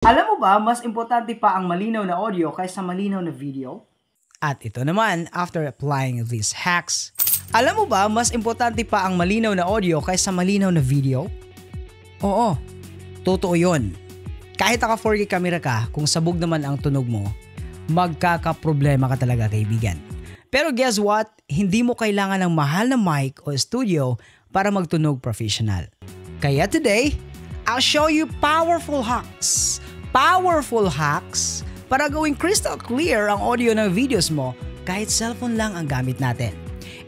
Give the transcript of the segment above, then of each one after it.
Alam mo ba, mas importante pa ang malinaw na audio kaysa malinaw na video? At ito naman, after applying these hacks, alam mo ba, mas importante pa ang malinaw na audio kaysa malinaw na video? Oo, totoo yun. Kahit naka 4K camera ka, kung sabog naman ang tunog mo, magkakaproblema ka talaga, kaibigan. Pero guess what? Hindi mo kailangan ng mahal na mic o studio para magtunog professional. Kaya today, I'll show you powerful hacks para gawing crystal clear ang audio ng videos mo kahit cellphone lang ang gamit natin.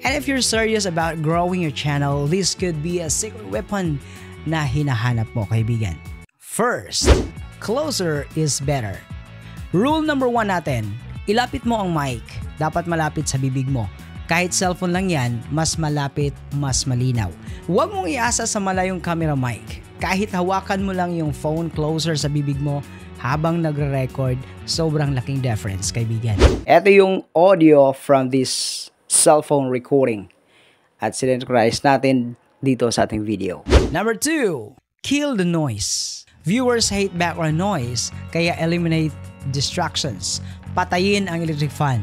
And if you're serious about growing your channel, this could be a secret weapon na hinahanap mo, kaibigan. First, closer is better. Rule number 1 natin, ilapit mo ang mic. Dapat malapit sa bibig mo. Kahit cellphone lang yan, mas malapit, mas malinaw. Huwag mong iasa sa malayong camera mic. Kahit hawakan mo lang yung phone closer sa bibig mo habang nagre-record, sobrang laking difference, kaibigan. Ito yung audio from this cellphone recording at sinenchronize natin dito sa ating video. Number 2, kill the noise. Viewers hate background noise, kaya eliminate distractions. Patayin ang electric fan.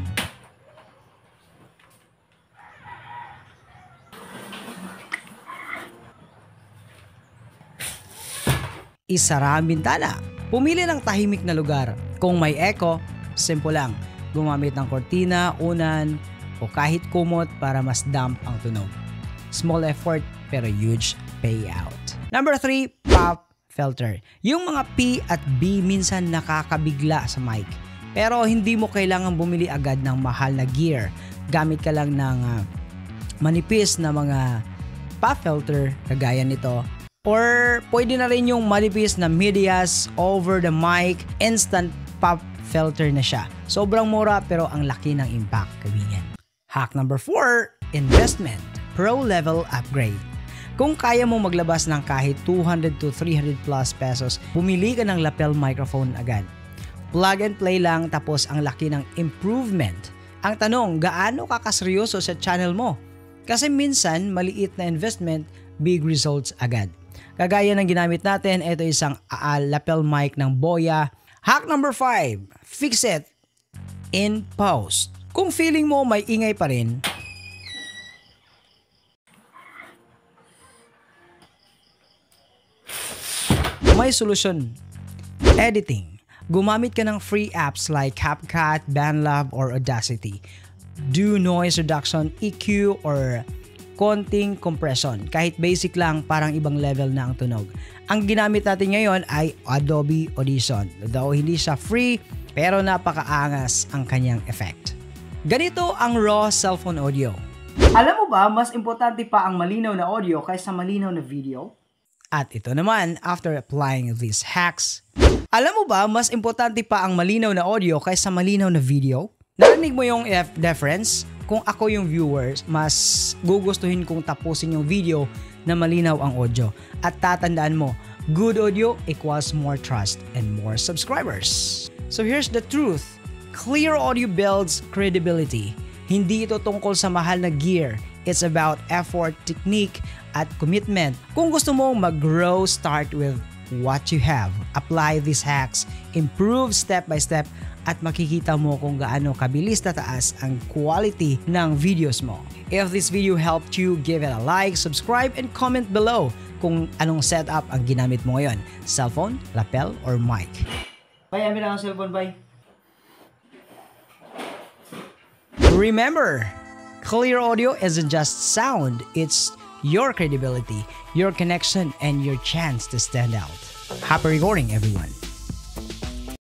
Isara ang bintana. Pumili ng tahimik na lugar. Kung may echo, simple lang. Gumamit ng kortina, unan, o kahit kumot para mas damp ang tunog. Small effort pero huge payout. Number 3, pop filter. Yung mga P at B minsan nakakabigla sa mic. Pero hindi mo kailangan bumili agad ng mahal na gear. Gamit ka lang ng manipis na mga pop filter kagaya nito. Or pwede na rin yung manipis na medias over the mic, instant pop filter na siya. Sobrang mura pero ang laki ng impact, kaibigan. Hack number 4, investment. Pro level upgrade. Kung kaya mo maglabas ng kahit 200 to 300 plus pesos, bumili ka ng lapel microphone agad. Plug and play lang tapos ang laki ng improvement. Ang tanong, gaano ka kaseryoso sa channel mo? Kasi minsan, maliit na investment, big results agad. Kagaya ng ginamit natin, ito isang lapel mic ng Boya. Hack number 5, fix it in post. Kung feeling mo may ingay pa rin, may solusyon. Editing. Gumamit ka ng free apps like CapCut, BandLab, or Audacity. Do noise reduction, EQ, or konting compression. Kahit basic lang, parang ibang level na ang tunog. Ang ginamit natin ngayon ay Adobe Audition. Though hindi siya free, pero napakaangas ang kanyang effect. Ganito ang raw cellphone audio. Alam mo ba, mas importante pa ang malinaw na audio kaysa malinaw na video? At ito naman, after applying these hacks, alam mo ba, mas importante pa ang malinaw na audio kaysa malinaw na video? Narinig mo yung difference? Kung ako yung viewers, mas gugustuhin kong tapusin yung video na malinaw ang audio. At tatandaan mo, good audio equals more trust and more subscribers. So here's the truth. Clear audio builds credibility. Hindi ito tungkol sa mahal na gear. It's about effort, technique, at commitment. Kung gusto mong mag-grow, start with what you have. Apply these hacks, improve step by step, at makikita mo kung gaano kabilis tataas ang quality ng videos mo. If this video helped you, give it a like, subscribe, and comment below kung anong setup ang ginamit mo ngayon. Cellphone, lapel, or mic. Bay, amin lang ang cellphone, bay. Remember, clear audio isn't just sound, it's your credibility, your connection, and your chance to stand out. Happy recording, everyone.